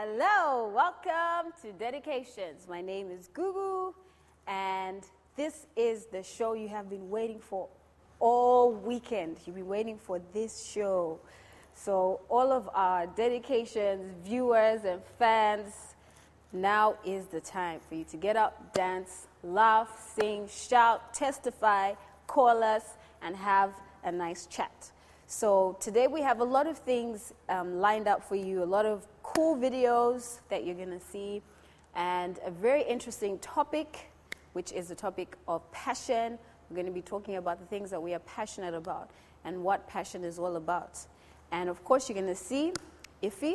Hello, welcome to Dedications. My name is Gugu, and this is the show you have been waiting for all weekend. You've been waiting for this show. So all of our Dedications viewers and fans, now is the time for you to get up, dance, laugh, sing, shout, testify, call us, and have a nice chat. So today we have a lot of things lined up for you, a lot of cool videos that you're going to see, and a very interesting topic, which is the topic of passion. We're going to be talking about the things that we are passionate about and what passion is all about. And of course, you're going to see Iphie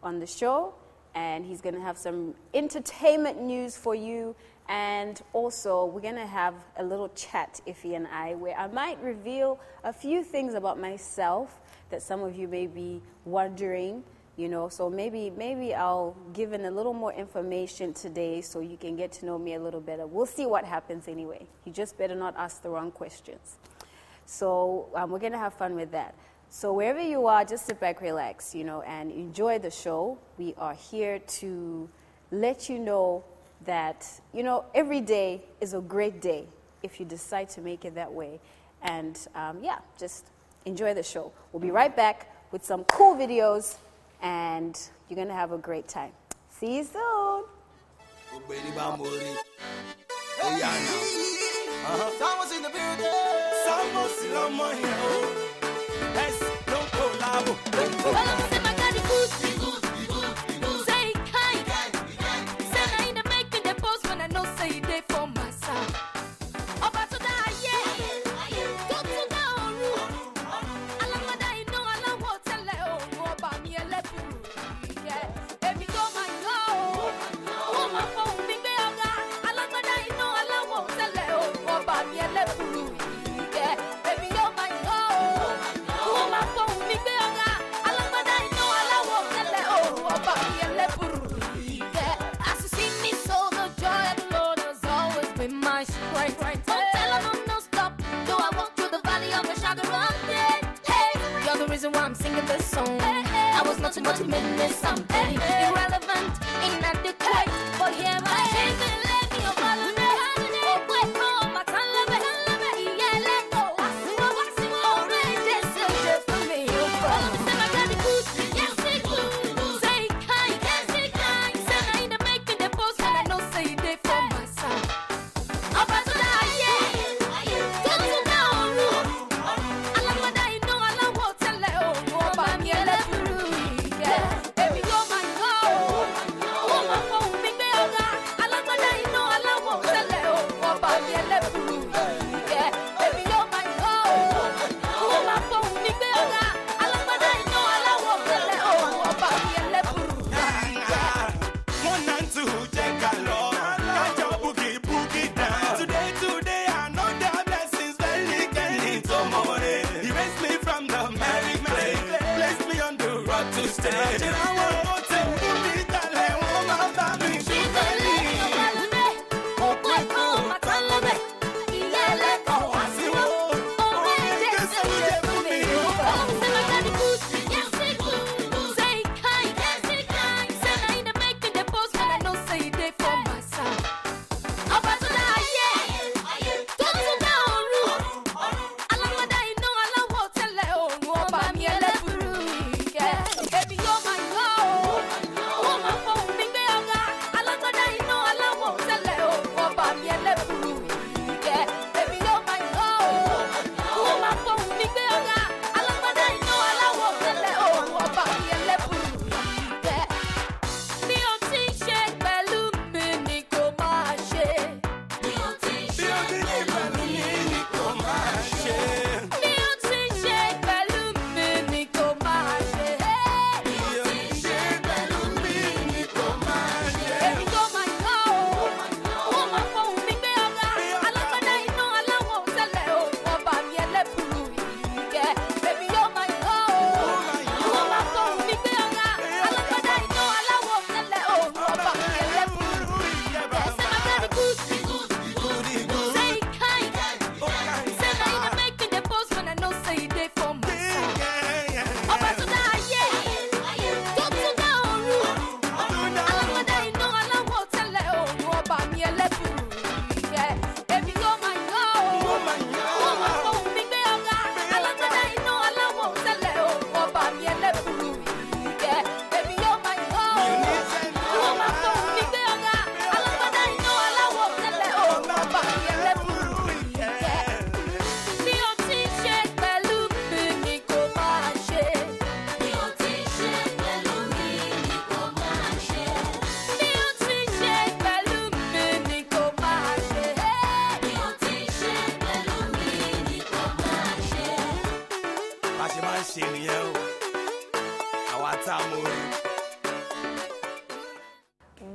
on the show, and he's going to have some entertainment news for you. And also, we're going to have a little chat, Iphie and I, where I might reveal a few things about myself that some of you may be wondering, you know. So maybe I'll give in a little more information today so you can get to know me a little better. We'll see what happens anyway. You just better not ask the wrong questions. So we're going to have fun with that. So wherever you are, just sit back, relax, you know, and enjoy the show. We are here to let you know that, you know, every day is a great day if you decide to make it that way. And yeah, just enjoy the show. We'll be right back with some cool videos, and you're going to have a great time. See you soon. Someone's in the building. Someone's in the money. Yes, don't collabo. I was not too much to miss something irrelevant, inadequate, but here I am. Let me follow me. Baby, you're my love.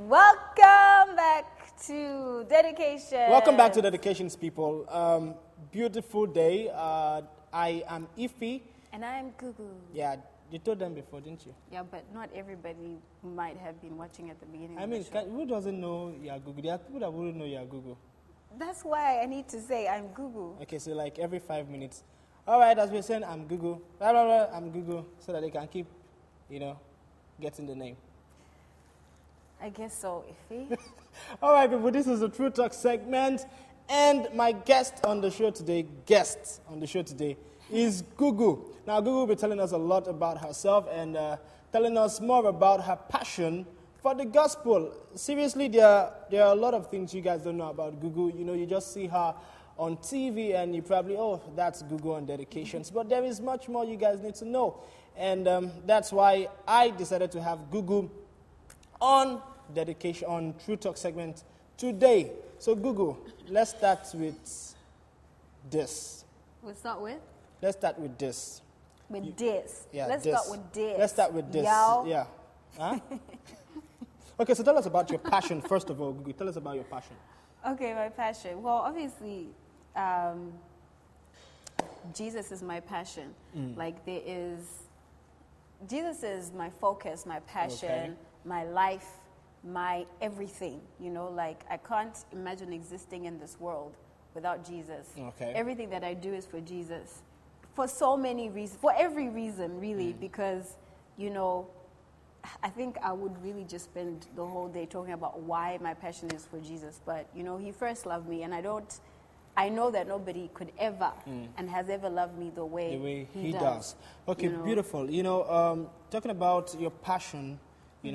Welcome back to Dedication. Welcome back to Dedications, people. Beautiful day. I am Iphie. And I am Gugu. Yeah, you told them before, didn't you? Yeah, but not everybody might have been watching at the beginning. I mean, who doesn't know you're Gugu? There are people that wouldn't know you're Gugu. That's why I need to say I'm Gugu. Okay, so like every 5 minutes. All right, as we're saying, I'm Gugu. Blah, blah, blah, I'm Gugu. So that they can keep, getting the name. I guess so, Iphie. All right, people, this is the True Talk segment. And my guest on the show today is Gugu. Now, Gugu will be telling us a lot about herself and telling us more about her passion for the gospel. Seriously, there are a lot of things you guys don't know about Gugu. You just see her on TV and you probably, that's Gugu on Dedications. But there is much more you guys need to know. And that's why I decided to have Gugu on Dedication, on True Talk segment today. So, Gugu, let's start with this. We'll start with? Let's start with this. This. Yeah, Let's start with this. Let's start with this. Yo. Yeah. Huh? Okay, so tell us about your passion, first of all, Gugu. Tell us about your passion. Okay, my passion. Well, obviously, Jesus is my passion. Jesus is my focus, my passion, my life, my everything. I can't imagine existing in this world without Jesus. Okay. Everything that I do is for Jesus. For so many reasons, for every reason, really, because, I think I would really just spend the whole day talking about why my passion is for Jesus. But, he first loved me, and I know that nobody could ever and has ever loved me the way he does. Okay, beautiful. Talking about your passion,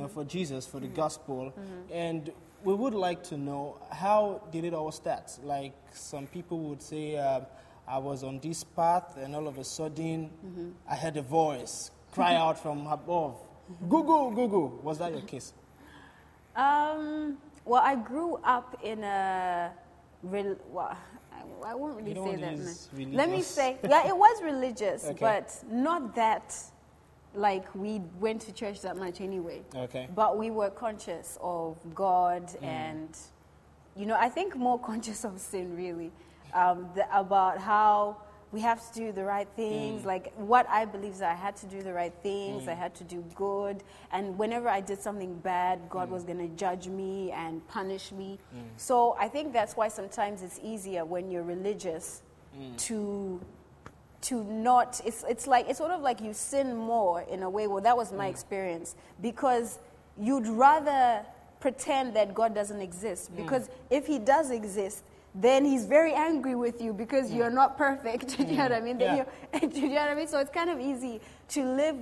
for Jesus, for the gospel, and we would like to know, how did it all start? Like, some people would say, I was on this path, and all of a sudden, I heard a voice cry out from above, Gugu, Gugu. Was that your case? Well, I grew up in a... I won't really say that. Let me say, yeah, it was religious, Okay. but not that, we went to church that much anyway. Okay. But we were conscious of God and, I think more conscious of sin, really, about how we have to do the right things. Like, what I believe is I had to do the right things. I had to do good. And whenever I did something bad, God was going to judge me and punish me. So I think that's why sometimes it's easier when you're religious to not, it's sort of like you sin more in a way. Well, that was my experience. Because you'd rather pretend that God doesn't exist. Because if he does exist, then he's very angry with you because you're not perfect. Do you know what I mean? Do you know what I mean? So it's kind of easy to live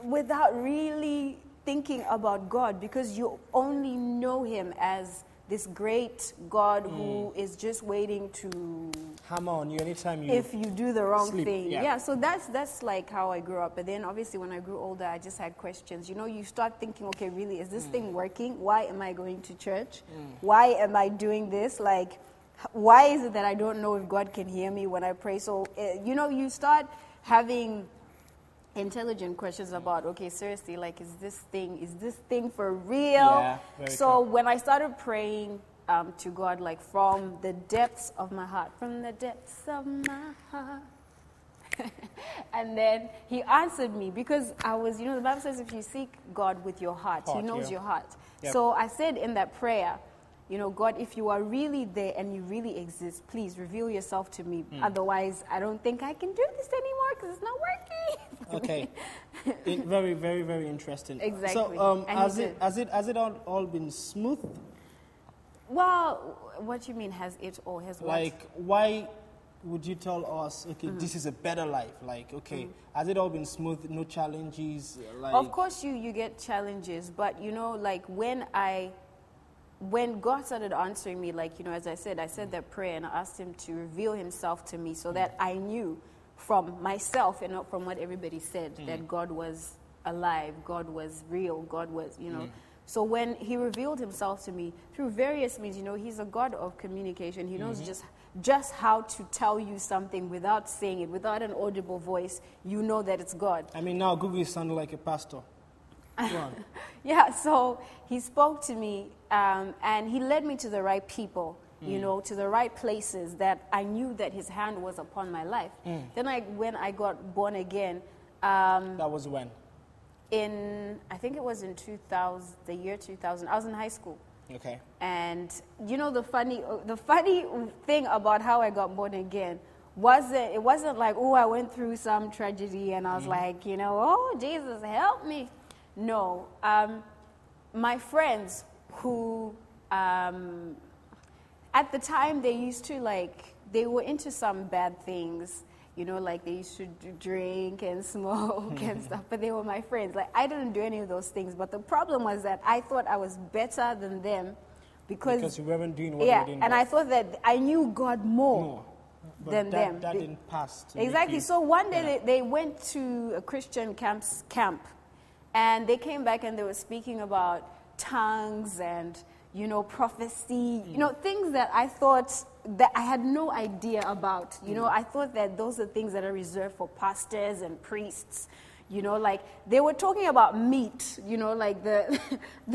without really thinking about God because you only know him as this great God who is just waiting to hammer on you anytime if you do the wrong sleep. thing. Yeah. So that's like how I grew up. But then obviously when I grew older, I just had questions. You start thinking, okay, really, is this thing working? Why am I going to church? Why am I doing this? Like, why is it that I don't know if God can hear me when I pray? So, you start having intelligent questions about, okay, seriously, like, is this thing for real? Yeah, so true. when I started praying to God, like, from the depths of my heart, and then he answered me because I was, the Bible says if you seek God with your heart, he knows your heart. Yep. So I said in that prayer, God, if you are really there and you really exist, please reveal yourself to me. Otherwise, I don't think I can do this anymore because it's not working. Okay. Very, very, very interesting. Exactly. So, has it all been smooth? Well, what you mean, has it or has what? Like, why would you tell us, okay, this is a better life? Like, okay, has it all been smooth, no challenges? Like, of course you get challenges, but, when God started answering me, as I said that prayer and I asked him to reveal himself to me so that I knew from myself and not from what everybody said that God was alive, God was real, God was, So when he revealed himself to me through various means, he's a God of communication. He knows just just how to tell you something without saying it, without an audible voice, you know that it's God. I mean, now Gugu is sounding like a pastor. Go on. Yeah, so he spoke to me, and he led me to the right people, you know, to the right places that I knew that his hand was upon my life. Then when I got born again. That was when? I think it was in 2000, the year 2000. I was in high school. Okay. And you know the funny thing about how I got born again it wasn't like, oh, I went through some tragedy and I was like, you know, oh, Jesus, help me. No. My friends who, at the time they used to they were into some bad things, you know, like they used to drink and smoke and stuff, but they were my friends. Like, I didn't do any of those things, but the problem was that I thought I was better than them because you weren't doing what you were doing. And I thought that I knew God more than them. That didn't pass. Exactly. So one day they went to a Christian camp, and they came back and they were speaking about tongues and, you know, prophecy, you know, things that I thought that I had no idea about. You know, I thought that those are things that are reserved for pastors and priests. You know, like they were talking about meat, you know, like the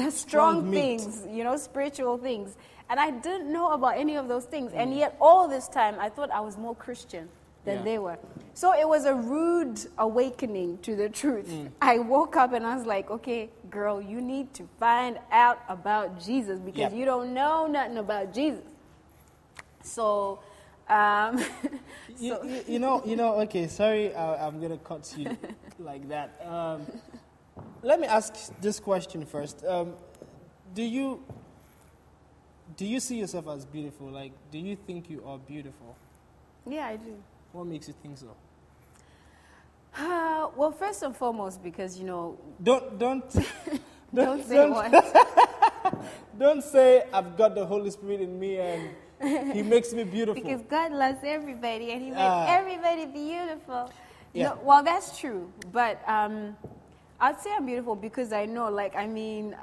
strong things, you know, spiritual things. And I didn't know about any of those things. And yet all this time I thought I was more Christian than they were. So it was a rude awakening to the truth. I woke up and I was like, okay, girl, you need to find out about Jesus because you don't know nothing about Jesus. So, you know, okay, sorry, I'm going to cut you like that. Let me ask this question first. Do you see yourself as beautiful? Like, do you think you are beautiful? Yeah, I do. What makes you think so? Well, first and foremost, because, you know... Don't say what? Don't say, I've got the Holy Spirit in me and He makes me beautiful. Because God loves everybody and He makes everybody beautiful. Yeah. No, well, that's true. But I'd say I'm beautiful because I know, like, I mean,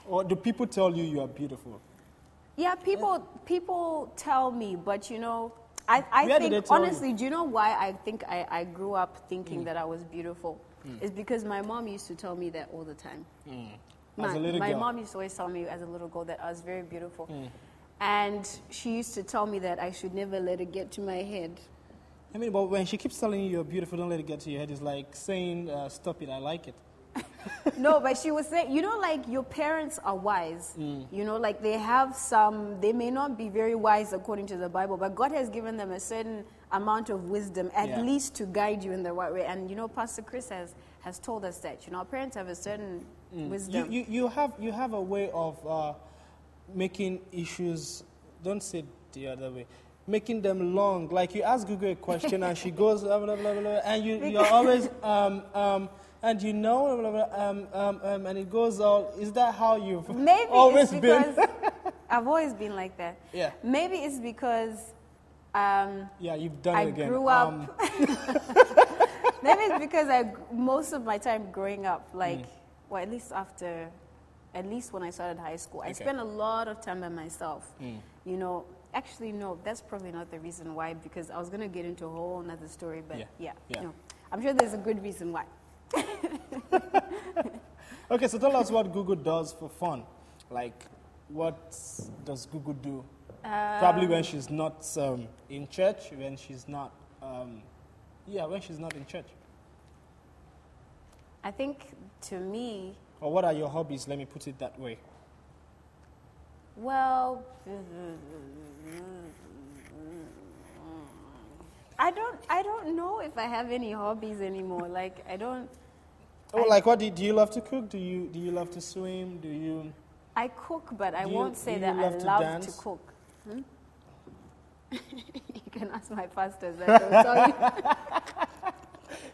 Or do people tell you are beautiful? Yeah, people tell me, but, you know... I think, honestly, do you know why I think I grew up thinking that I was beautiful? It's because my mom used to tell me that all the time. As a little girl. My mom used to always tell me as a little girl that I was very beautiful. And she used to tell me that I should never let it get to my head. I mean, but when she keeps telling you you're beautiful, don't let it get to your head, it's like saying, stop it, I like it. No, but she was saying, you know, like your parents are wise. You know, like they may not be very wise according to the Bible, but God has given them a certain amount of wisdom, at least to guide you in the right way. And, you know, Pastor Chris has told us that, you know, our parents have a certain wisdom. You have a way of making issues, don't say it the other way, making them long. Like you ask Google a question and she goes, blah, blah, blah, blah, and you're always, and you know, blah, blah, blah, and it goes all, is that how you've always been? I've always been like that. Yeah. Maybe it's because you've done it again. I grew up. Maybe it's because most of my time growing up, like, well, at least when I started high school, I spent a lot of time by myself. You know, actually, no, that's probably not the reason why, because I was going to get into a whole other story, but no, I'm sure there's a good reason why. Okay, so tell us what Gugu does for fun. Like, what does Gugu do? Probably when she's not in church, when she's not, when she's not in church. I think, to me... Or what are your hobbies? Let me put it that way. Well, I don't know if I have any hobbies anymore. Like, I don't... like what? Do you love to cook? Do you love to swim? Do you... I cook, but I won't say that I love to cook. You can ask my pastors. That will tell you.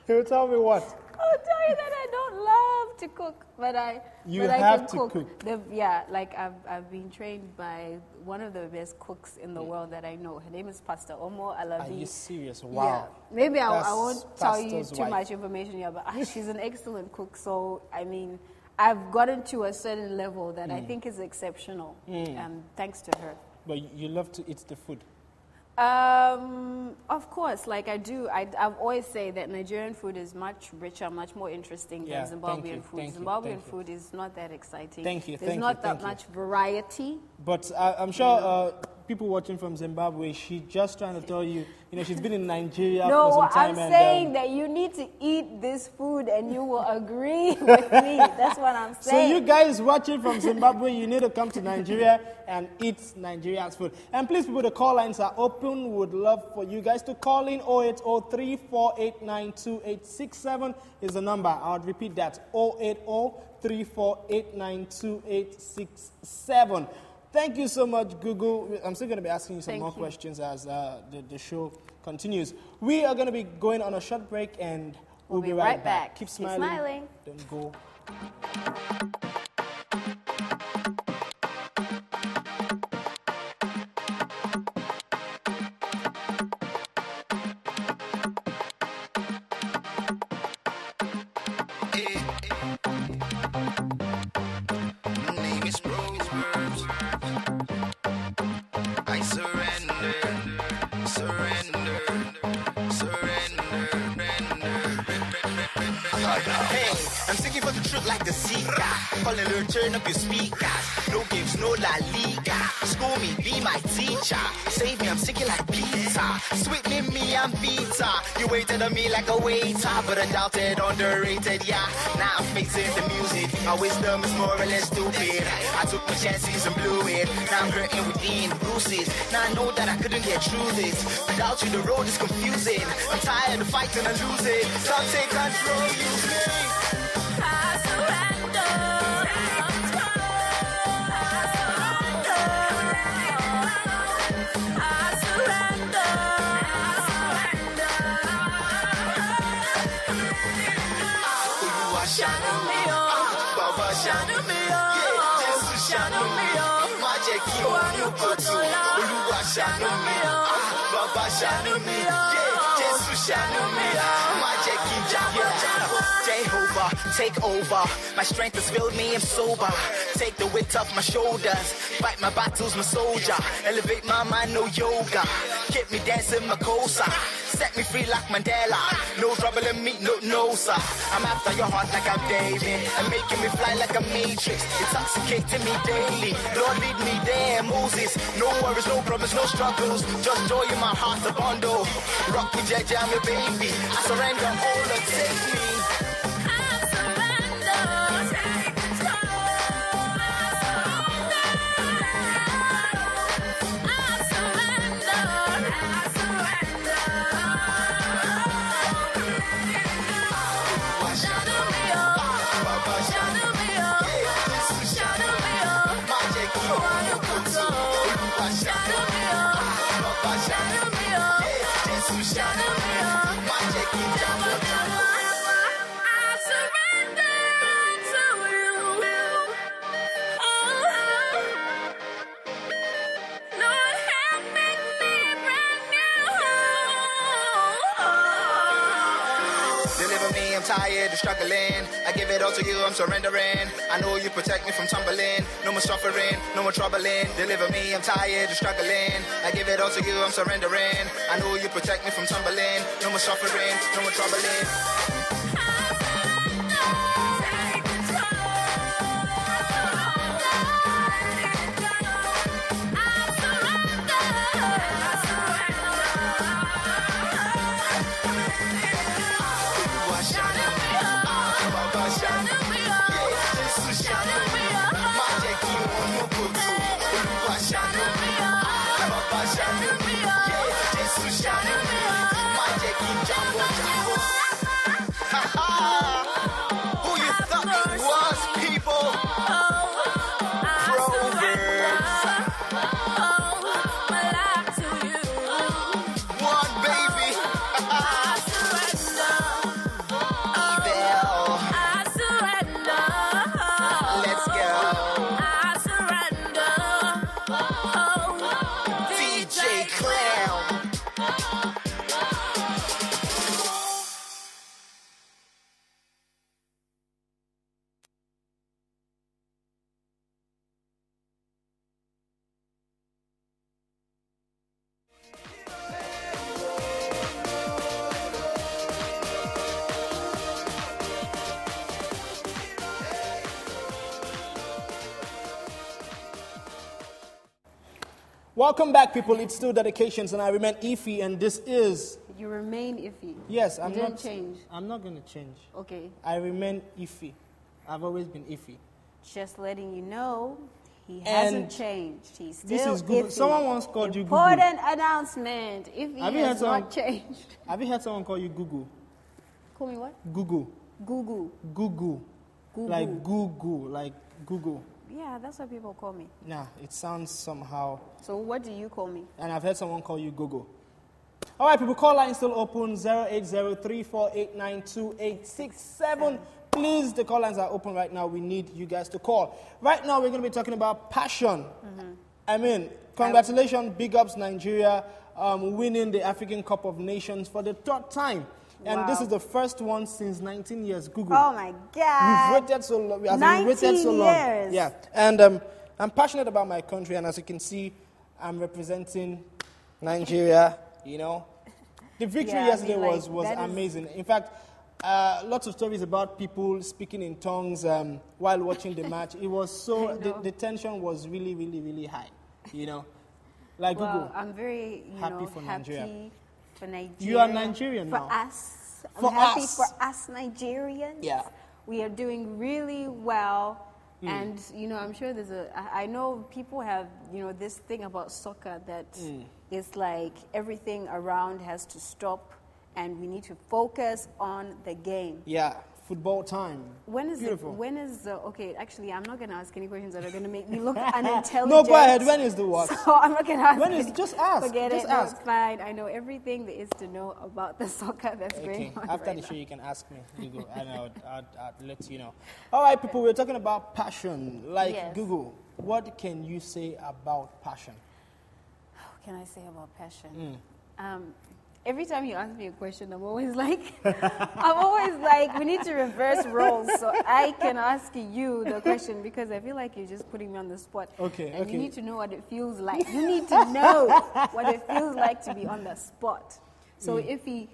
He'll tell me what? I'll tell you that I don't love to cook, but I have can to cook. Like I've been trained by one of the best cooks in the world that I know. Her name is Pastor Omo Alabi. Are you serious? Wow. Yeah. Maybe I won't tell you too much information here, but she's an excellent cook. So, I mean, I've gotten to a certain level that I think is exceptional, thanks to her. But you love to eat the food? Of course, like I've always said that Nigerian food is much richer, much more interesting than Zimbabwean food. Zimbabwean food is not that exciting. There's not that much variety. But I'm sure people watching from Zimbabwe, she's just trying to tell you, she's been in Nigeria for some time. No, I'm saying that you need to eat this food and you will agree with me. That's what I'm saying. So you guys watching from Zimbabwe, you need to come to Nigeria and eat Nigeria's food. And please, people, the call lines are open. We would love for you guys to call in. 08034892867 is the number. I'll repeat that. 08034892867. Thank you so much, Gugu. I'm still going to be asking you some more questions as the show continues. We are going to be going on a short break, and we'll be right back. Keep smiling. Don't go. I'm singing for the truth like the seeker. Calling her, turn up your speakers. No games, no La Liga. School me, be my teacher. Save me, I'm singing like pizza. Sweetening me, I'm pizza. You waited on me like a waiter, but undoubted, underrated, yeah. Now I'm facing the music. My wisdom is more or less stupid. I took my chances and blew it. Now I'm hurting within bruises. Now I know that I couldn't get through this. Without you, the road is confusing. I'm tired of fighting and losing. So take control, use me. Jehovah, take over. My strength has filled me, I'm sober. Take the weight off my shoulders. Fight my battles, my soldier. Elevate my mind, no yoga. Keep me dancing, Makosa. Set me free like Mandela. No trouble in me, no, sir. I'm after your heart like I'm David. And making me fly like a matrix. Intoxicating me daily. Lord, lead me there, Moses. No worries, no problems, no struggles. Just joy in my heart, a bundle. Rock me, Jeje, I'm your baby. I surrender all that take me. Tired of struggling, I give it all to you, I'm surrendering. I know you protect me from tumbling. No more suffering, no more troubling. Deliver me, I'm tired of struggling. I give it all to you, I'm surrendering. I know you protect me from tumbling. No more suffering, no more troubling. Welcome back, people. It's still Dedications, and I remain Iphie, and this is... You remain Iphie. Yes, You didn't change. I'm not going to change. Okay. I remain Iphie. I've always been Iphie. Just letting you know, he hasn't changed. He's still This is good. Iphie. Someone once called you Gugu. Important announcement. Iphie Have you has heard not changed. Have you heard someone call you Gugu? Call me what? Gugu. Gugu. Gugu. Gugu. Like Gugu. Like Gugu. Yeah, that's what people call me. Nah, it sounds somehow... So what do you call me? And I've heard someone call you Gugu. All right, people, call line still open, 08034892867. Please, the call lines are open right now. We need you guys to call. Right now, we're going to be talking about passion. I mean, congratulations, big ups Nigeria, winning the African Cup of Nations for the third time. And this is the first one since 19 years, Gugu. Oh, my God. We've waited so long. 19 years. Yeah, and I'm passionate about my country, and as you can see, I'm representing Nigeria, you know. The victory yesterday was amazing. In fact, lots of stories about people speaking in tongues while watching the match. It was so, the tension was really, really, really high, you know. Like Well, Gugu, I'm very, happy for Nigeria. For Nigeria. You are Nigerian now. For us. For I'm happy us. for us Nigerians. Yeah. We are doing really well. And, you know, I'm sure there's I know people have, you know, this thing about soccer that it's like everything around has to stop and we need to focus on the game. Yeah, football time. When is Beautiful. Okay, actually, I'm not going to ask any questions that are going to make me look unintelligent. No, go ahead. When is the what? So I'm not going to ask. When is, just ask. Forget just it. No, ask. it's fine. I know everything there is to know about the soccer that's going on After right the now. show, you can ask me, Gugu, and I'll let you know. All right, people, we're talking about passion. Like, Yes. Gugu, what can you say about passion? What can I say about passion? Every time you ask me a question, I'm always like, we need to reverse roles so I can ask you the question because I feel like you're just putting me on the spot. Okay, and okay. you need to know what it feels like. You need to know what it feels like to be on the spot. So if he,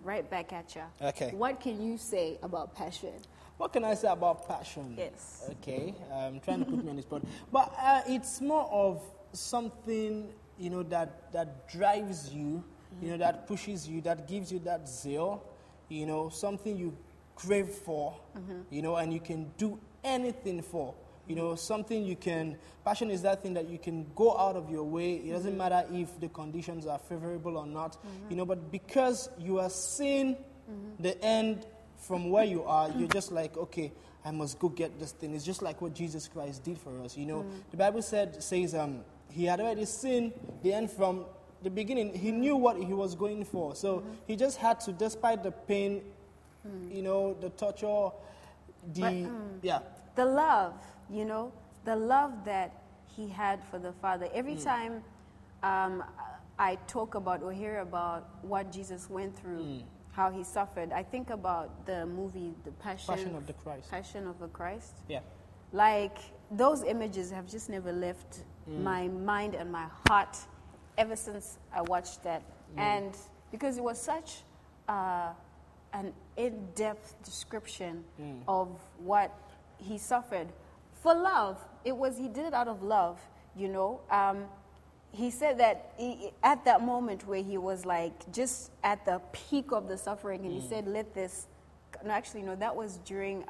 right back at you. Okay. What can you say about passion? What can I say about passion? Yes. Okay, trying to put me on the spot. But it's more of something, you know, that drives you, you know, that pushes you, that gives you that zeal, you know, something you crave for, you know, and you can do anything for. You know, something you can, passion is that thing that you can go out of your way. It doesn't matter if the conditions are favorable or not, you know, but because you are seeing the end from where you are, you're just like, okay, I must go get this thing. It's just like what Jesus Christ did for us, you know. The Bible says he had already seen the end from the beginning. He knew what he was going for. So he just had to, despite the pain, you know, the torture, The love, you know, the love that he had for the Father. Every time I talk about or hear about what Jesus went through, how he suffered, I think about the movie, The Passion of the Christ. Passion of the Christ. Yeah. Like, those images have just never left my mind and my heart ever since I watched that. And because it was such an in-depth description of what he suffered for love. He did it out of love, you know. He said that at that moment where he was like just at the peak of the suffering, and he said, let this, no, actually, no, that was during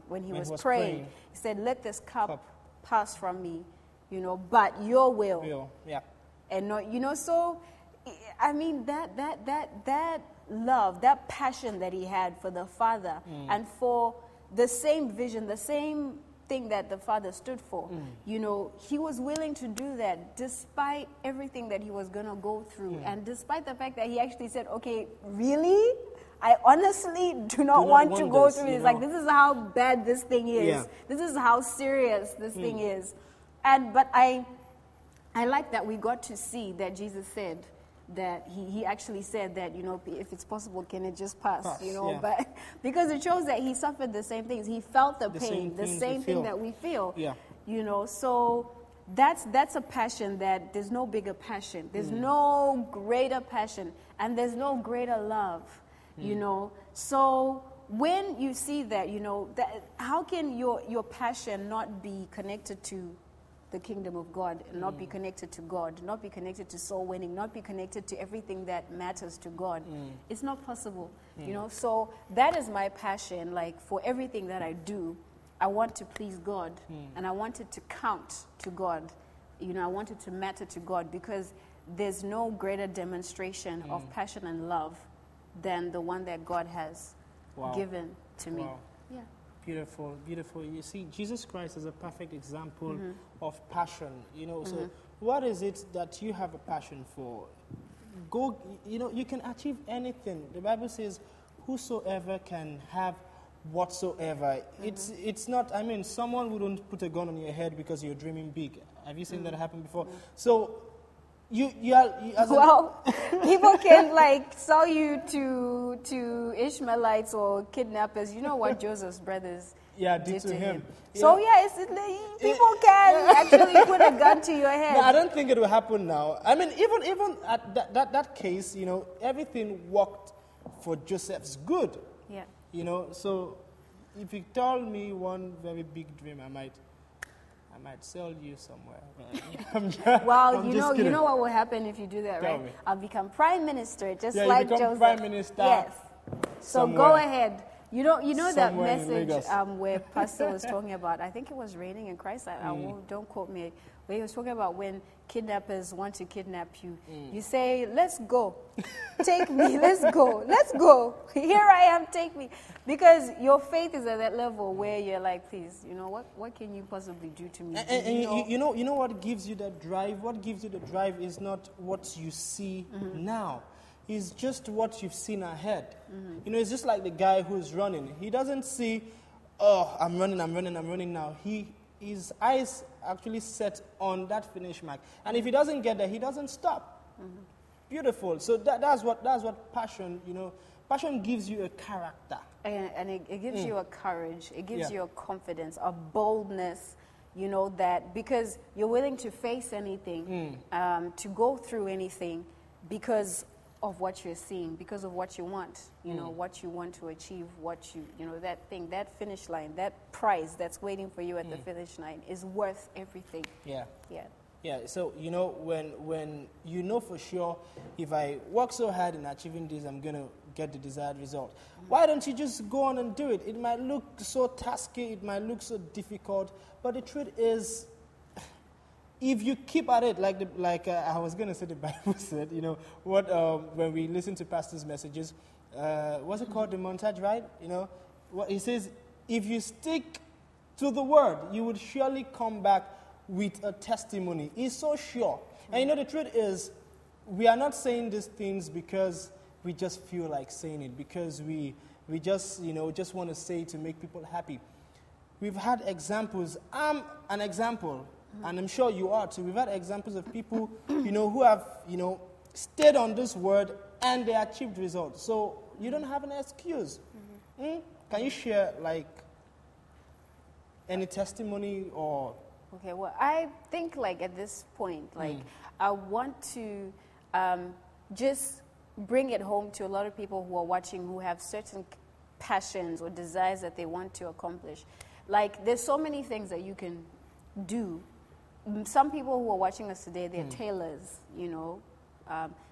when he was praying. He said, let this cup pass from me, you know, but your will. Yeah. And not, you know, so, I mean, that love, that passion that he had for the Father and for the same vision, the same thing that the Father stood for, you know, he was willing to do that despite everything that he was going to go through. And despite the fact that he actually said, okay, really? I honestly do not want to go through this. Like, this is how bad this thing is. Yeah. This is how serious this thing is. But I like that we got to see that Jesus said that he actually said that, you know, if it's possible, can it just pass, you know? Yeah. But because it shows that he suffered the same things. He felt the pain, the things same we thing feel. that we feel, Yeah. you know? So that's a passion that there's no bigger passion. There's no greater passion, and there's no greater love, you know? So when you see that, you know, that how can your passion not be connected to the kingdom of God, and not be connected to God, not be connected to soul winning, not be connected to everything that matters to God. It's not possible, you know. So that is my passion. Like, for everything that I do, I want to please God, and I want it to count to God. You know, I want it to matter to God, because there's no greater demonstration of passion and love than the one that God has given to me. Yeah. Beautiful, beautiful. You see, Jesus Christ is a perfect example of passion, you know. So what is it that you have a passion for? Go, you know, you can achieve anything. The Bible says, whosoever can have whatsoever. It's not, I mean, someone wouldn't put a gun on your head because you're dreaming big. Have you seen that happen before? So, you as well, people can like sell you to Ishmaelites or kidnappers. You know what Joseph's brothers did to him. So people can actually put a gun to your head. No, I don't think it will happen now. I mean, even at that case, you know, everything worked for Joseph's good. Yeah. You know, so if you tell me one very big dream, I might sell you somewhere. Well, you know what will happen if you do that, right? Me. I'll become prime minister, just you like become Joseph. Prime Minister. Yes. So go ahead. You know that message in where Pastor was talking about. I think it was Raining in Christ. Don't quote me. Where he was talking about when kidnappers want to kidnap you, you say, "Let's go, take me. Let's go, let's go. Here I am, take me," because your faith is at that level where you're like, "Please, you know what can you possibly do to me?" And you know what gives you that drive? What gives you the drive is not what you see now. It's just what you've seen ahead. You know, it's just like the guy who's running. He doesn't see, "Oh, I'm running now." His eyes actually set on that finish mark. And if he doesn't get there, he doesn't stop. Beautiful. So that's what passion, you know, passion gives you a character. And it gives you a courage. It gives you a confidence, a boldness, you know, that because you're willing to face anything, to go through anything because of what you're seeing, because of what you want, you know, what you want to achieve, you know, that thing, that finish line, that prize that's waiting for you at the finish line is worth everything. Yeah. Yeah. Yeah, so, you know, when you know for sure, if I work so hard in achieving this, I'm going to get the desired result. Why don't you just go on and do it? It might look so tasky, it might look so difficult, but the truth is, if you keep at it, like I was going to say the Bible said, you know, when we listen to pastors' messages, what's it called, the montage, right? You know, what he says, if you stick to the word, you would surely come back with a testimony. He's so sure. And you know, the truth is, we are not saying these things because we just feel like saying it, because we just, you know, just want to say it to make people happy. We've had examples. I'm an example. And I'm sure you are too. We've had examples of people, you know, who have, you know, stayed on this word and they achieved results. So you don't have an excuse. Can you share, like, any testimony or? Okay, well, I think, like, at this point, like, I want to just bring it home to a lot of people who are watching who have certain passions or desires that they want to accomplish. Like, there's so many things that you can do. Some people who are watching us today, they're tailors, you know.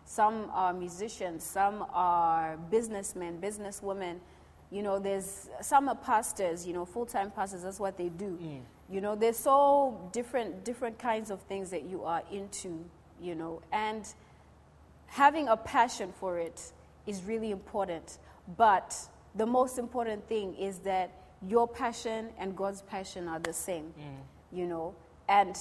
Some are musicians, some are businessmen, businesswomen. You know, some are pastors, you know, full-time pastors, that's what they do. You know, there's so different kinds of things that you are into, you know. And having a passion for it is really important. But the most important thing is that your passion and God's passion are the same, you know. And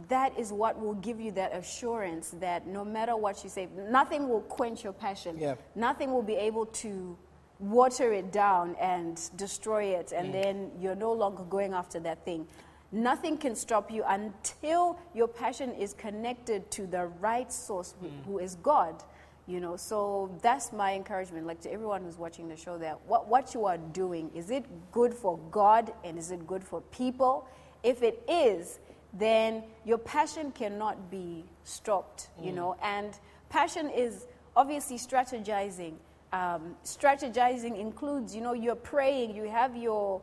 that is what will give you that assurance that no matter what you say, nothing will quench your passion. Nothing will be able to water it down and destroy it, and then you're no longer going after that thing. Nothing can stop you until your passion is connected to the right source, who is God. You know, so that's my encouragement, like, to everyone who's watching the show, that what you are doing, is it good for God and is it good for people? If it is, then your passion cannot be stopped, you know. And passion is obviously strategizing. Strategizing includes, you know, you're praying, you have your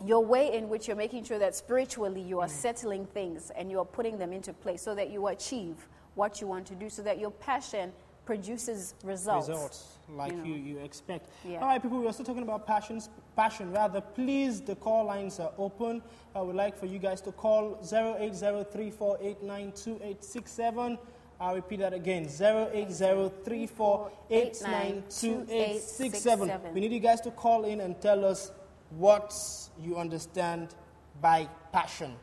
your way in which you're making sure that spiritually you are settling things and you are putting them into place so that you achieve what you want to do, so that your passion produces results. Like you expect. Yeah. All right, people, we're still talking about passion. Please, the call lines are open. I would like for you guys to call 08034892867. I'll repeat that again, 08034892867. We need you guys to call in and tell us what you understand by passion.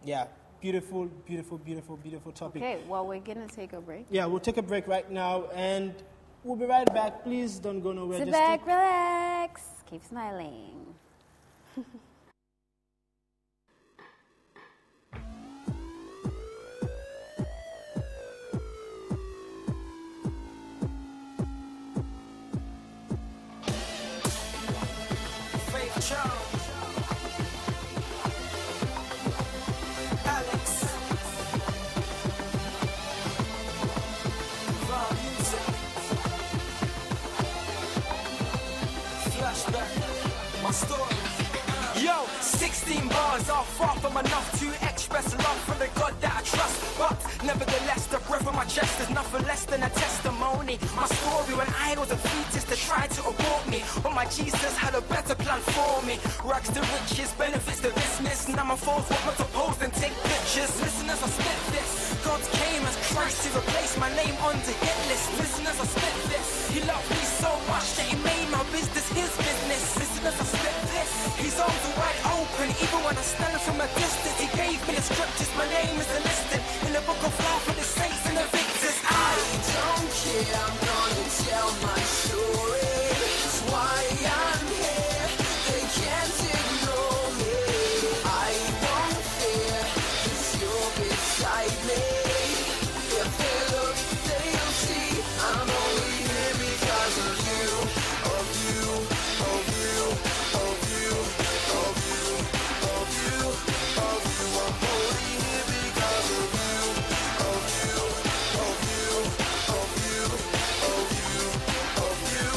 Yeah, beautiful, beautiful, beautiful, beautiful topic. Okay, well, we're going to take a break. Yeah, we'll take a break right now, and we'll be right back. Please don't go nowhere. Sit back, relax, keep smiling. Yo, 16 bars are far from enough to express love for the God that I trust. But nevertheless, the breath of my chest is nothing less than a testimony. My story when I was a fetus that tried to abort me, but my Jesus had a better plan for me. Rags to riches, benefits to business. Now my foes want me to pose and take pictures. Listeners, I spit this. God came as Christ to replace my name on the hit list. Listeners, I spit this. He loved me so much that he made my business his business. Listeners, I spit this. His arms are wide open, even when I stand from a distance. He gave me the scriptures, my name is enlisted in the book of life for the saints and the victors. I don't care, I'm gonna tell my story. That's why I'm here, they can't ignore me. I won't fear, 'cause you're beside me. If they look, they'll see I'm only here because of you, of you, of you, of you, of you, of you, of you. I'm only here because of you, of you, of you, of you, of you, of you,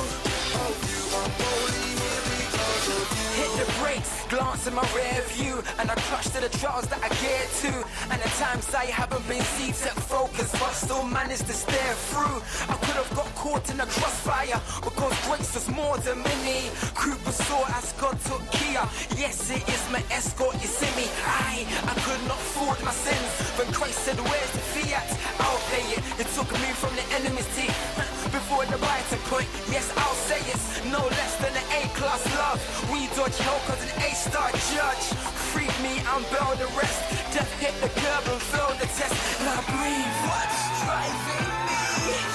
of you. I'm only here because of you. Hit the brakes, glance in my rear view, and I clutch to the trials that I get to. And at times I haven't been seated focused, but still managed to stare through. I could have got caught in a crossfire because grace was more than many. Cooper saw as God took Kia. Yes, it is my escort, you see me. I could not afford my sins. When Christ said, where's the fiat? I'll pay it. It took me from the enemy's teeth before the biting point. Yes, I'll say it's no less than an A-class love. We dodge hell cause an A-star judge freed me and bailed the rest. Death hit the curb and failed the test. Now breathe. What's driving me is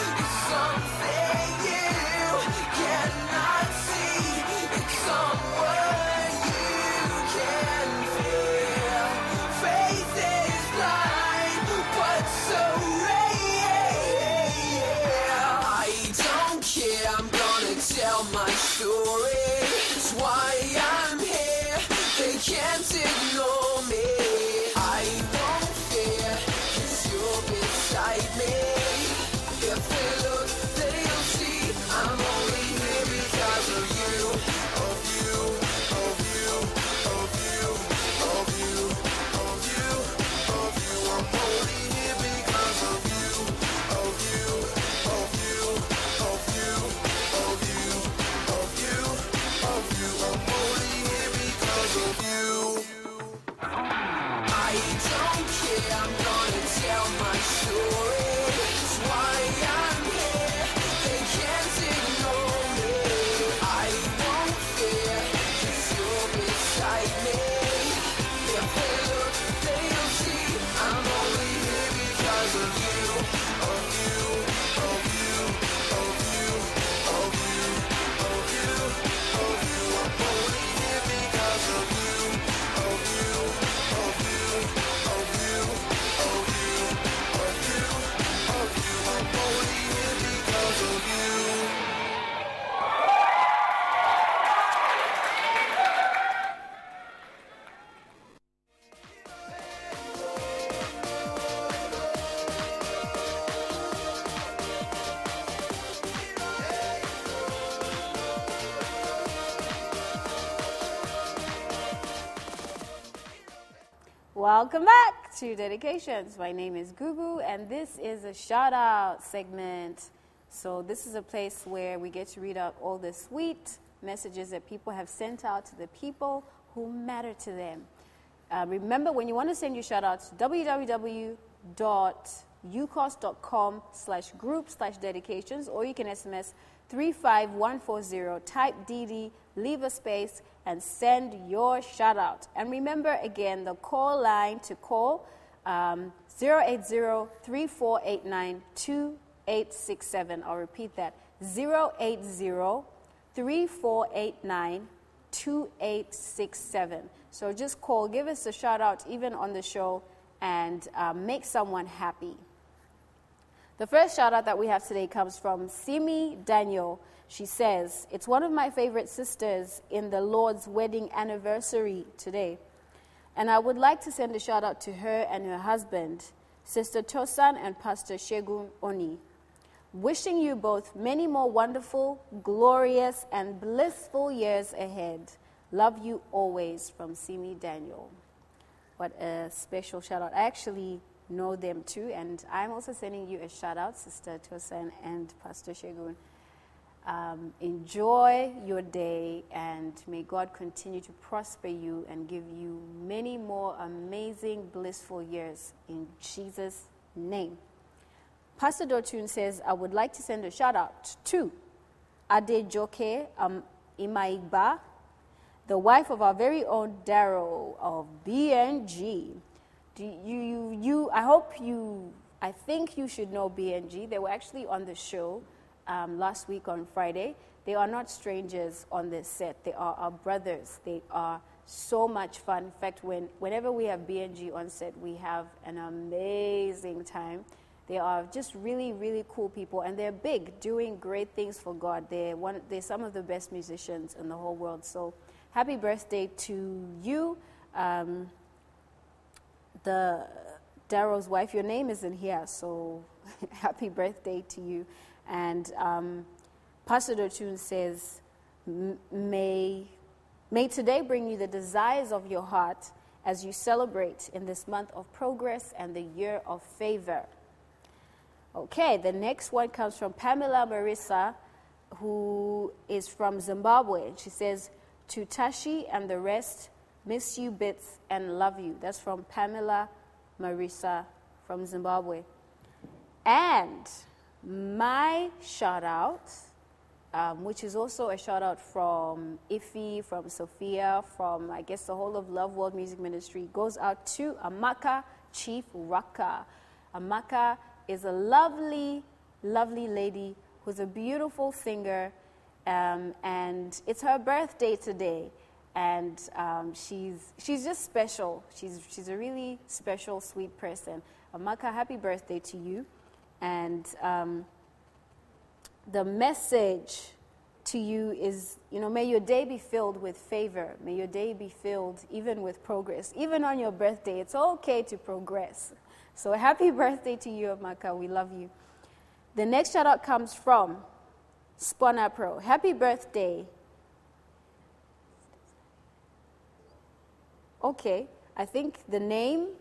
something you cannot see. It's someone you can feel. Faith is blind, but so real. I don't care, I'm gonna tell my story. That's why I'm here, they can't ignore me. I won't fear, 'cause you're beside me. If they look, they'll see I'm only here because of you, of you, of you, of you, of you, of you, of you. I'm only here because of you, of you, of you, of you, of you, of you, of you. I'm only here because of you. I don't care, I'm gonna tell my story. That's why I'm here, they can't ignore me. I won't fear, 'cause you're beside me. If they look, they'll see I'm only here because of you, of you, of you, of you, of you, of you, of you. I'm only here because of you. Welcome back to Dedications. My name is Gugu, and this is a shout-out segment. So this is a place where we get to read out all the sweet messages that people have sent out to the people who matter to them. Remember, when you want to send your shout-outs, www.ucos.com/group/dedications, or you can SMS 35140, type DD, leave a space, and send your shout-out. And remember, again, the call line to call, 080-3489-2867. I'll repeat that, 080-3489-2867. So just call, give us a shout-out even on the show, and make someone happy. The first shout-out that we have today comes from Simi Daniel. She says, it's one of my favorite sisters in the Lord's wedding anniversary today. And I would like to send a shout-out to her and her husband, Sister Tosan and Pastor Shegun Oni. Wishing you both many more wonderful, glorious, and blissful years ahead. Love you always, from Simi Daniel. What a special shout-out. I actually know them too, and I'm also sending you a shout-out, Sister Tosan and Pastor Shegun. Enjoy your day, and may God continue to prosper you and give you many more amazing, blissful years in Jesus' name. Pastor Dotun says, I would like to send a shout-out to Adejoke Imaigba, the wife of our very own Darrow of BNG. I think you should know BNG. They were actually on the show last week on Friday. They are not strangers on this set. They are our brothers. They are so much fun. In fact, whenever we have BNG on set, we have an amazing time. They are just really, really cool people, and they're big, doing great things for God. They're some of the best musicians in the whole world. So happy birthday to you, the Darrow's wife. Your name isn't here, so happy birthday to you. And Pastor Dotun says, may today bring you the desires of your heart as you celebrate in this month of progress and the year of favor. Okay, the next one comes from Pamela Marissa, who is from Zimbabwe. She says, to Tashi and the rest, miss you bits and love you. That's from Pamela Marissa from Zimbabwe. And my shout-out, which is also a shout-out from Iphie, from Sophia, from, I guess, the whole of Love World Music Ministry, goes out to Amaka Chief Raka. Amaka is a lovely, lovely lady who's a beautiful singer, and it's her birthday today. And she's just special. She's a really special, sweet person. Amaka, happy birthday to you. And the message to you is, may your day be filled with favor. May your day be filled even with progress. Even on your birthday, it's okay to progress. So happy birthday to you, Amaka. We love you. The next shout out comes from Spawner Pro. Happy birthday. Okay, I think the name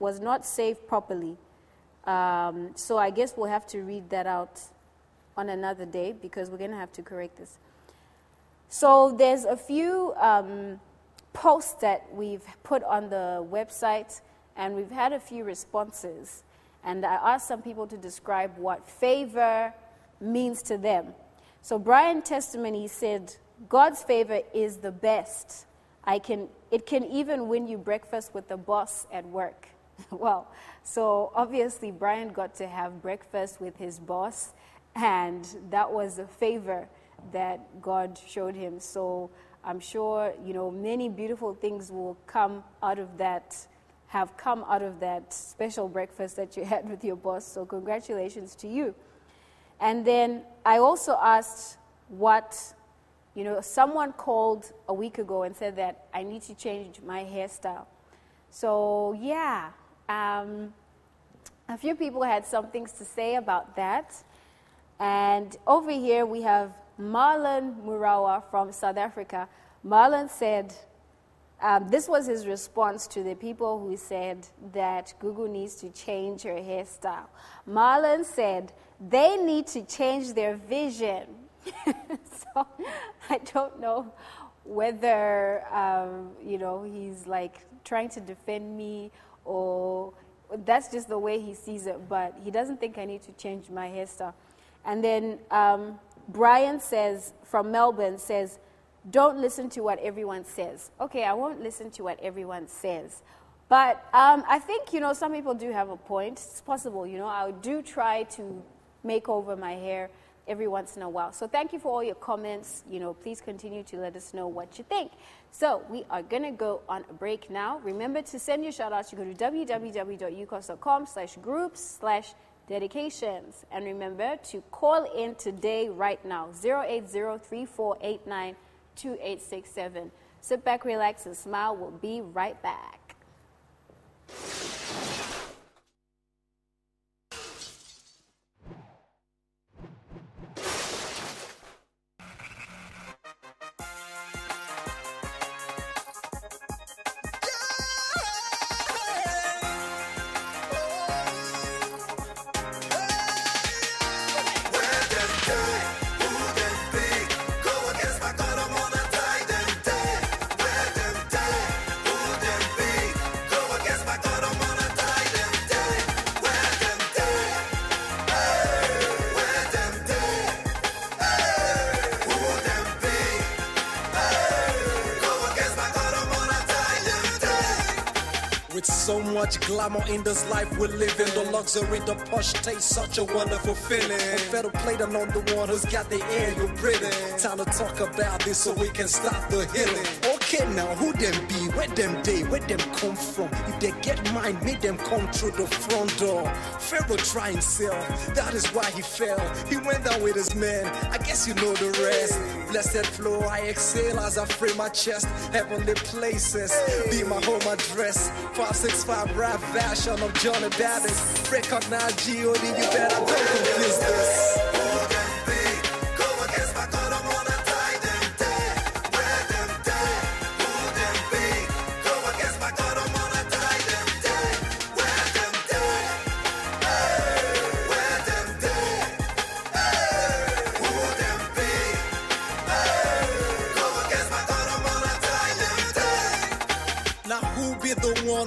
was not saved properly. So I guess we'll have to read that out on another day, because we're going to have to correct this. So there's a few posts that we've put on the website, and we've had a few responses. And I asked some people to describe what favor means to them. So Brian Testimony said, God's favor is the best. It can even win you breakfast with the boss at work. Well, so obviously Brian got to have breakfast with his boss, and that was a favor that God showed him. So I'm sure, many beautiful things will come out of that, have come out of that special breakfast that you had with your boss. So congratulations to you. And then I also asked what, someone called a week ago and said that I need to change my hairstyle. So yeah, a few people had some things to say about that. And over here we have Marlon Murawa from South Africa. Marlon said, This was his response to the people who said that Gugu needs to change her hairstyle. Marlon said they need to change their vision. So I don't know whether, he's like trying to defend me or that's just the way he sees it, but he doesn't think I need to change my hairstyle. And then Brian says, from Melbourne, says, don't listen to what everyone says. Okay, I won't listen to what everyone says. But I think, some people do have a point. It's possible, I do try to make over my hair every once in a while. So thank you for all your comments. Please continue to let us know what you think. So we are going to go on a break now. Remember to send your shout-outs. You go to www.ucos.com/groups/dedications. And remember to call in today right now, 080-3489-2867. Sit back, relax, and smile. We'll be right back. With so much glamour in this life we're living, the luxury, the posh taste, such a wonderful feeling. Better play than on the one who's got the air you're breathing. Time to talk about this so we can start the healing. Okay, now who them be, where them they, where them come from? If they get mine, make them come through the front door. Pharaoh try himself, that is why he fell. He went down with his men, I guess you know the rest. Blessed flow, I exhale as I free my chest. Heavenly places, be my home address. 565 rap fashion of Johnny Baptist. Recognize G.O.D. You better don't confuse this.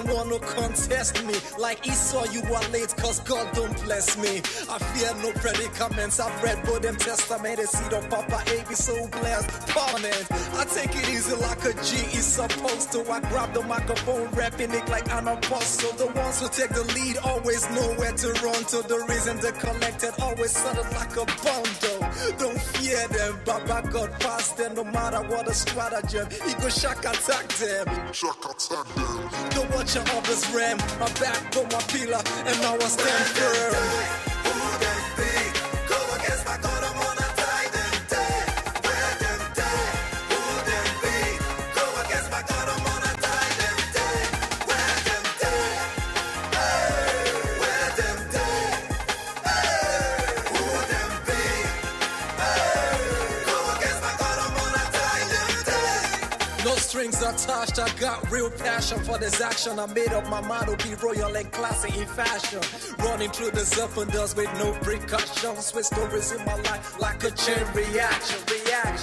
Wanna contest me like Esau, you are late cause God don't bless me. I fear no predicaments, I've read both them testament. The seed of Papa A be so blessed, permanent. I take it easy like a G is supposed to. I grab the microphone, rapping it like an apostle. The ones who take the lead always know where to run to. The reason they're collected always sounded like a bundle. Don't fear them, Baba God past them. No matter what a stratagem, he go shock attack them. Shock attack them. Don't watch your others ram. My back on my pillar, and now I stand firm. Who them be? Go against my God, I'm on a tie them dead. Where them dead? Who them be? Go against my God, I'm on a tie them dead. Where them dead? Hey, where them dead? Hey, who them be? Hey, go against my God, I'm on a tie them dead. No strings attached, I got real passion for this action. I made up my mind to be royal and classy in fashion. Running through the zephyrs with no precautions. Switch stories in my life like a chain reaction.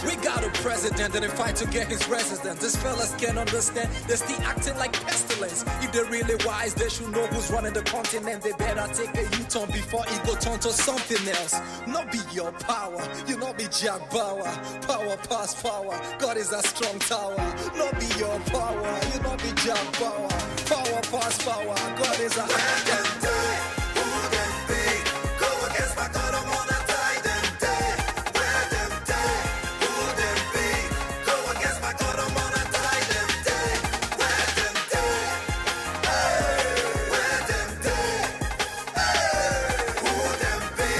We got a president and they fight to get his residence. These fellas can't understand, they're still acting like pestilence. If they're really wise, they should know who's running the continent. They better take a U-turn before it go turn to something else. Not be your power, you not be Jack Bauer. Power past power, God is a strong tower. Not be your power, you not be Jack Bauer. Power past power, God is a high them die. Who them be? Go against my God, I'm on a tie them dead. Where them die? Who them be? Go against my God, I'm on a tie them dead. Where them die? Hey, where them die? Hey, who them be?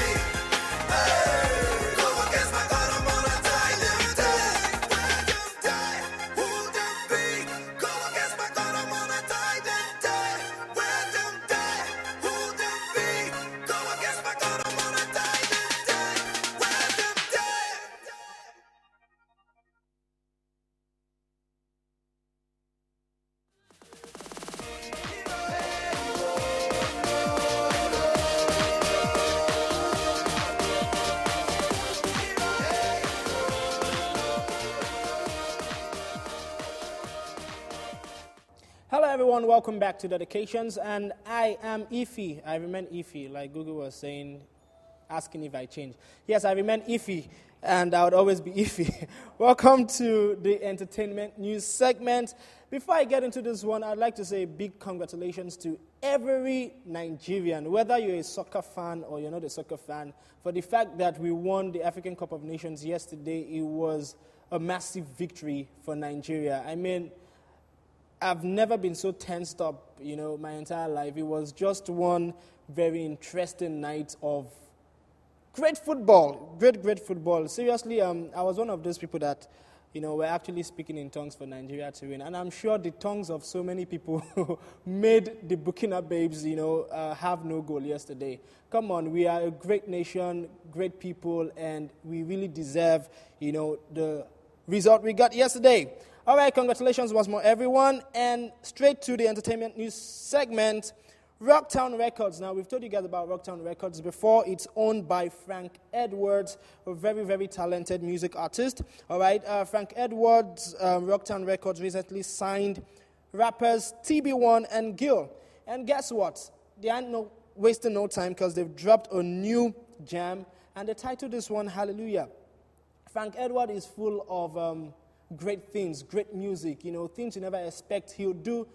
Hey, go against my God, I'm on a tie them dead. Where them die? Who them be? Go against my God, I'm on a tie them dead. Where them die? Who everyone, welcome back to Dedications, and I am Iphie. I remain Iphie, like Gugu was saying, asking if I change. Yes, I remain Iphie, and I would always be Iphie. Welcome to the entertainment news segment. Before I get into this one, I'd like to say big congratulations to every Nigerian, whether you're a soccer fan or you're not a soccer fan, for the fact that we won the African Cup of Nations yesterday. It was a massive victory for Nigeria. I mean, I've never been so tensed up, my entire life. It was just one very interesting night of great football, great football. Seriously, I was one of those people that, were actually speaking in tongues for Nigeria to win. And I'm sure the tongues of so many people made the Burkina Babes, have no goal yesterday. Come on, we are a great nation, great people, and we really deserve, the result we got yesterday. All right, congratulations once more, everyone. And straight to the entertainment news segment, Rocktown Records. Now, we've told you guys about Rocktown Records before. It's owned by Frank Edwards, a very, very talented music artist. All right, Frank Edwards, Rocktown Records recently signed rappers TB1 and Gil. And guess what? They ain't wasting no time because they've dropped a new jam, and they titled this one Hallelujah. Frank Edwards is full of great things, great music, things you never expect he'll do.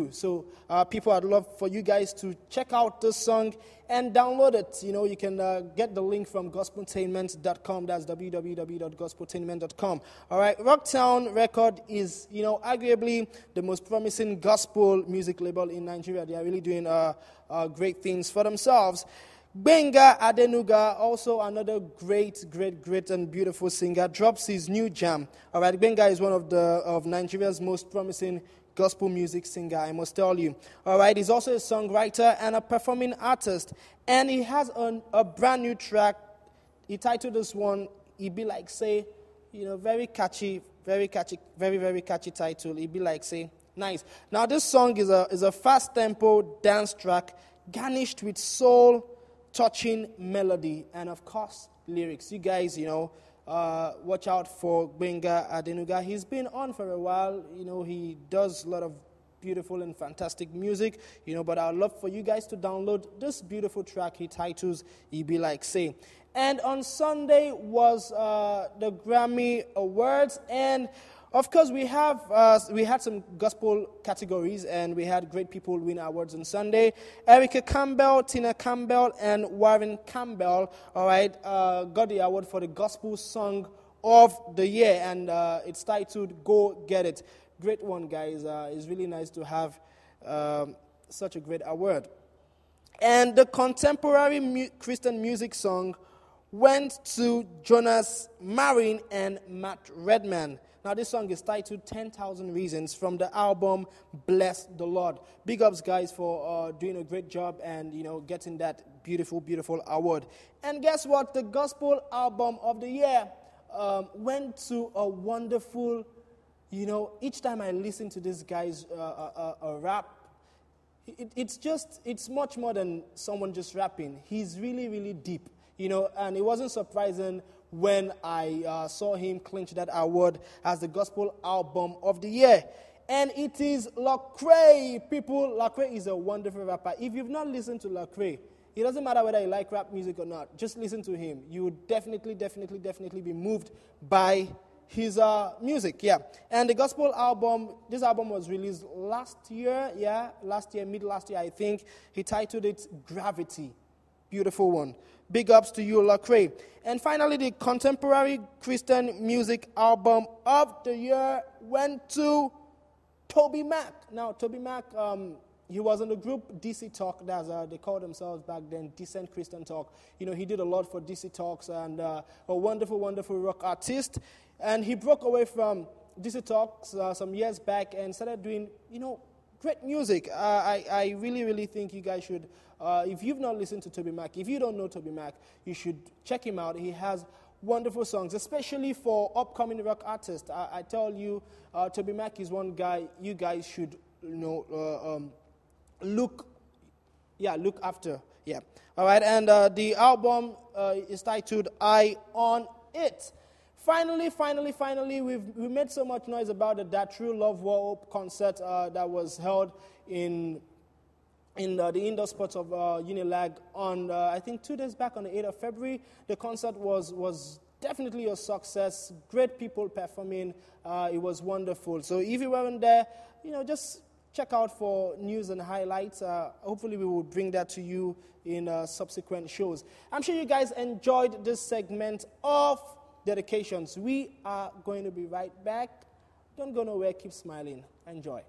So people, I'd love for you guys to check out this song and download it. You can get the link from gospeltainment.com. That's www.gospeltainment.com. All right, Rocktown Record is, arguably the most promising gospel music label in Nigeria. They are really doing great things for themselves. Benga Adenuga, also another great and beautiful singer, drops his new jam. All right, Benga is one of Nigeria's most promising gospel music singer, I must tell you. All right, he's also a songwriter and a performing artist, and he has a brand new track. He titled this one, It Be Like Say, very catchy, very catchy title. It Be Like Say, nice. Now, this song is a fast-tempo dance track garnished with soul, touching melody, and of course, lyrics. You guys, watch out for Benga Adenuga. He's been on for a while. He does a lot of beautiful and fantastic music, but I'd love for you guys to download this beautiful track he titles It Be Like Say. And on Sunday was the Grammy Awards, and of course, we had some gospel categories, and we had great people win awards on Sunday. Erica Campbell, Tina Campbell, and Warren Campbell, all right, got the award for the Gospel Song of the Year, and it's titled Go Get It. Great one, guys. It's really nice to have such a great award. And the contemporary Christian music song went to Jonas Marin and Matt Redman. Now, this song is titled 10,000 Reasons from the album Bless the Lord. Big ups, guys, for doing a great job and, getting that beautiful, beautiful award. And guess what? The Gospel Album of the Year went to a wonderful, each time I listen to this guy's rap, it's much more than someone just rapping. He's really, really deep, and it wasn't surprising when I saw him clinch that award as the Gospel Album of the Year. And it is Lecrae, people. Lecrae is a wonderful rapper. If you've not listened to Lecrae, it doesn't matter whether you like rap music or not. Just listen to him. You would definitely be moved by his music, yeah. And the Gospel Album, this album was released last year, mid last year, I think. He titled it Gravity. Beautiful one. Big ups to you, Lecrae. And finally, the contemporary Christian music album of the year went to Toby Mac. Now, Toby Mac, he was in the group DC Talk, they called themselves back then Decent Christian Talk. He did a lot for DC Talks, and a wonderful, wonderful rock artist. And he broke away from DC Talks some years back and started doing, great music. I really, really think you guys should, if you've not listened to Toby Mac, if you don't know Toby Mac, you should check him out. He has wonderful songs, especially for upcoming rock artists. I tell you, Toby Mac is one guy you guys should, look after. Yeah. All right, and the album is titled I On It. Finally, we made so much noise about the That True Love War concert that was held in the indoor sports of Unilag on, I think, 2 days back on the 8th of February. The concert was definitely a success. Great people performing. It was wonderful. So if you weren't there, just check out for news and highlights. Hopefully we will bring that to you in subsequent shows. I'm sure you guys enjoyed this segment of dedications. We are going to be right back. Don't go nowhere. Keep smiling. Enjoy.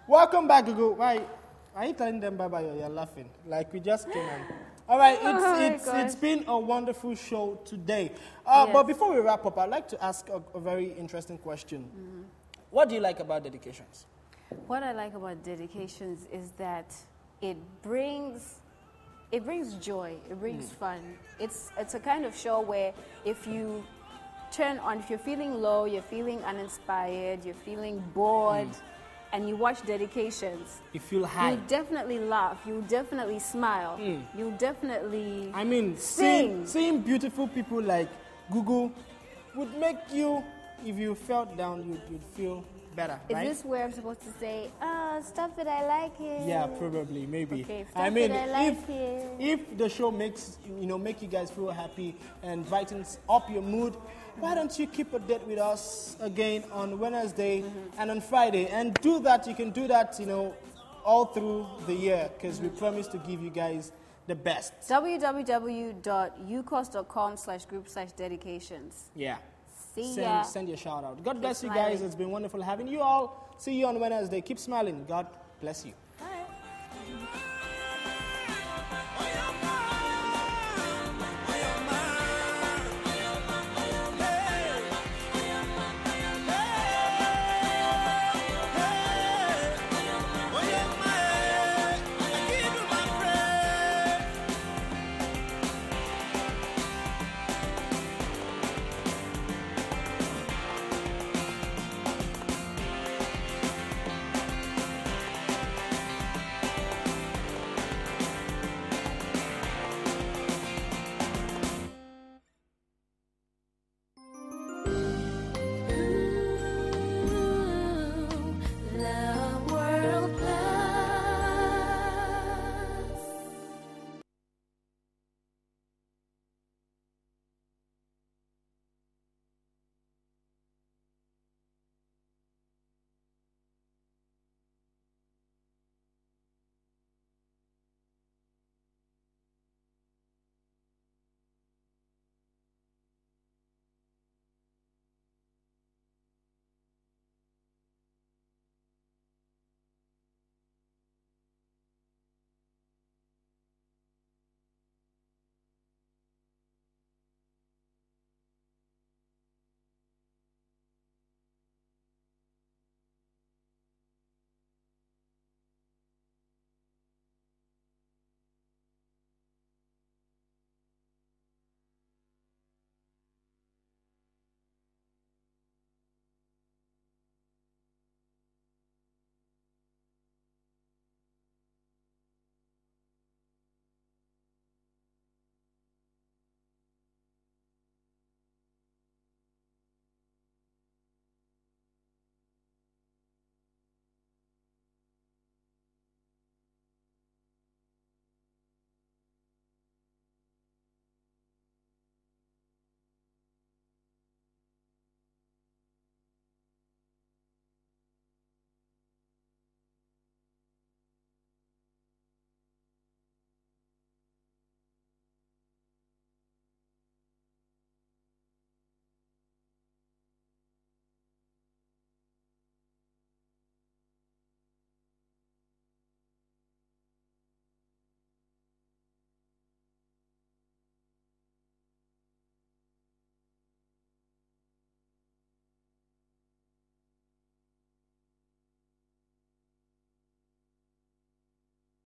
Welcome back, Gugu. Why are you telling them bye-bye or you're laughing? Like we just came in. All right, it's been a wonderful show today. Yes. But before we wrap up, I'd like to ask a very interesting question. Mm-hmm. What do you like about dedications? What I like about dedications is that it brings joy, it brings fun. It's a kind of show where if you turn on, if you're feeling low, you're feeling uninspired, you're feeling bored, and you watch dedications, you feel high. You definitely laugh. You definitely smile. You definitely sing. Seeing beautiful people like Gugu would make you, if you felt down, you'd feel better, right? Is this where I'm supposed to say, stop it, I like it? Yeah, probably, maybe. Okay, stop it, I like it. If the show makes, make you guys feel happy and brightens up your mood, why don't you keep a date with us again on Wednesday and on Friday? And do that, you can do that, all through the year, because we promise to give you guys the best. www.ucos.com/group/dedications. Yeah. Send your shout out. God bless you guys. It's been wonderful having you all. See you on Wednesday. Keep smiling. God bless you.